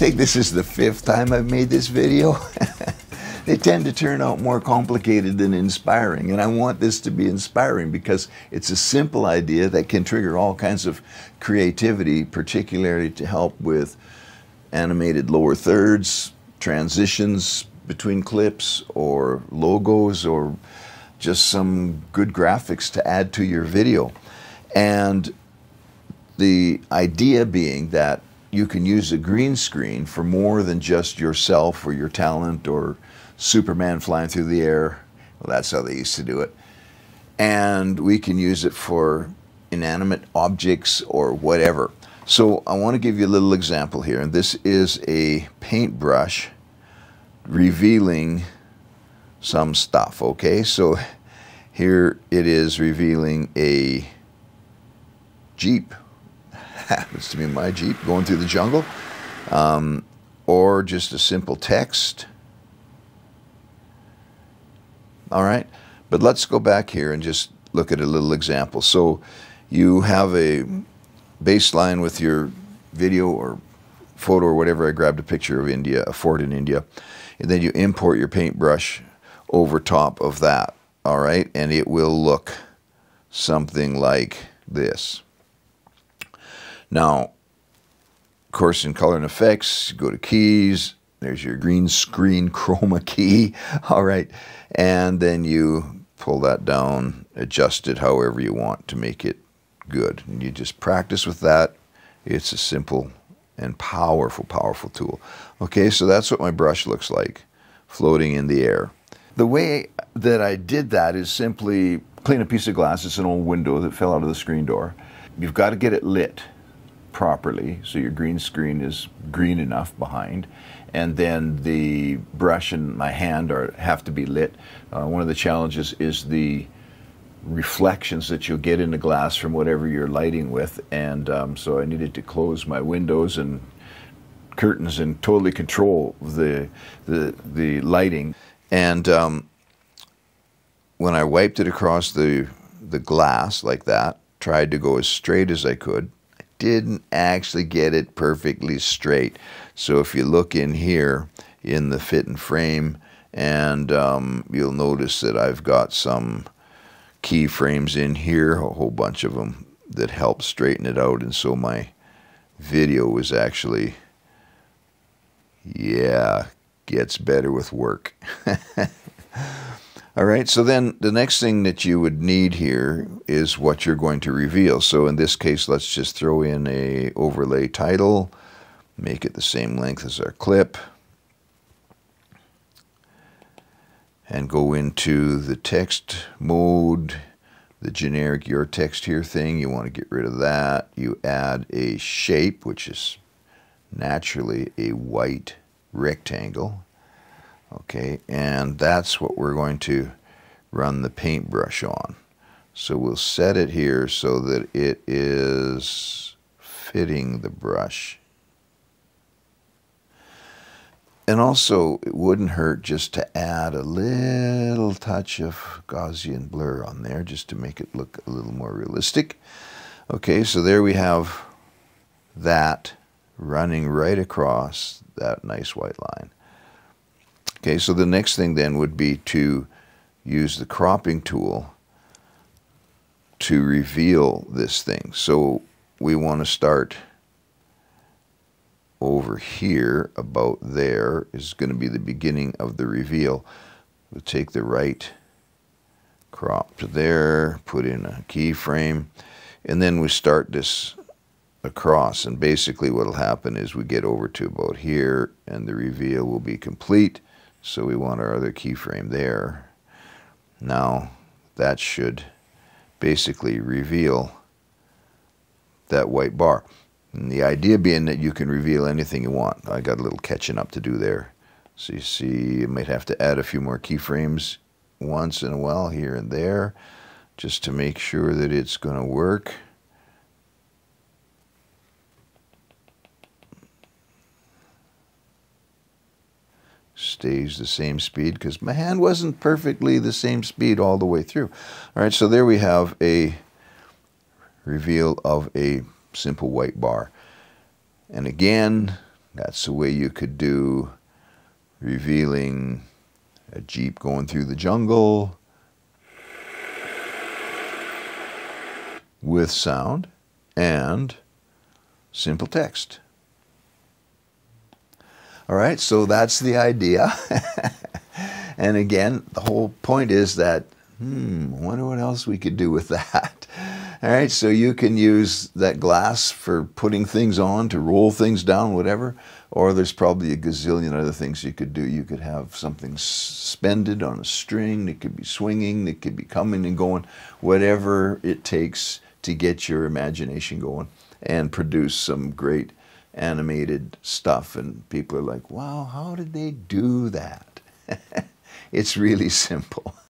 think this is the 5th time I've made this video. They tend to turn out more complicated than inspiring, and I want this to be inspiring because it's a simple idea that can trigger all kinds of creativity, particularly to help with animated lower thirds, transitions between clips, or logos, or just some good graphics to add to your video. And the idea being that you can use a green screen for more than just yourself or your talent or Superman flying through the air. Well, that's how they used to do it. And we can use it for inanimate objects or whatever. So I want to give you a little example here. And this is a paintbrush revealing some stuff. Okay, so here it is revealing a Jeep. Happens to be my Jeep going through the jungle. Or just a simple text. All right, but let's go back here and just look at a little example. So you have a baseline with your video or photo or whatever. I grabbed a picture of India, a fort in India, and then you import your paintbrush over top of that. All right, and it will look something like this. Now, of course, in color and effects, go to keys. There's your green screen chroma key. All right, and then you pull that down, adjust it however you want to make it good. And you just practice with that. It's a simple and powerful, powerful tool. Okay, so that's what my brush looks like, floating in the air. The way that I did that is simply clean a piece of glass. It's an old window that fell out of the screen door. You've got to get it lit properly, so your green screen is green enough behind, and then the brush and my hand have to be lit. One of the challenges is the reflections that you'll get in the glass from whatever you're lighting with, and so I needed to close my windows and curtains and totally control the lighting. And when I wiped it across the glass like that, tried to go as straight as I could, didn't actually get it perfectly straight. So if you look in here in the fit and frame, and you'll notice that I've got some keyframes in here, a whole bunch of them, that help straighten it out. And so my video is actually, yeah, gets better with work. All right, so then the next thing that you would need here is what you're going to reveal. So in this case, let's just throw in a overlay title, make it the same length as our clip, and go into the text mode, the generic your text here thing. You want to get rid of that. You add a shape, which is naturally a white rectangle. Okay, and that's what we're going to run the paintbrush on. So we'll set it here so that it is fitting the brush. And also, it wouldn't hurt just to add a little touch of Gaussian blur on there just to make it look a little more realistic. Okay, so there we have that running right across that nice white line. Okay, so the next thing then would be to use the cropping tool to reveal this thing. So we want to start over here, about there is going to be the beginning of the reveal. We'll take the right crop to there, put in a keyframe, and then we start this across. And basically what will happen is we get over to about here and the reveal will be complete. So we want our other keyframe there. Now that should basically reveal that white bar. And the idea being that you can reveal anything you want. I got a little catching up to do there. So you see, you might have to add a few more keyframes once in a while here and there, just to make sure that it's going to work. Stays the same speed because my hand wasn't perfectly the same speed all the way through. All right, so there we have a reveal of a simple white bar. And again, That's the way you could do revealing a Jeep going through the jungle with sound and simple text. All right, so that's the idea. And again, the whole point is that, wonder what else we could do with that. All right, so you can use that glass for putting things on, to roll things down, whatever, or there's probably a gazillion other things you could do. You could have something suspended on a string, it could be swinging, it could be coming and going, whatever it takes to get your imagination going and produce some great animated stuff. And people are like, wow, how did they do that? It's really simple.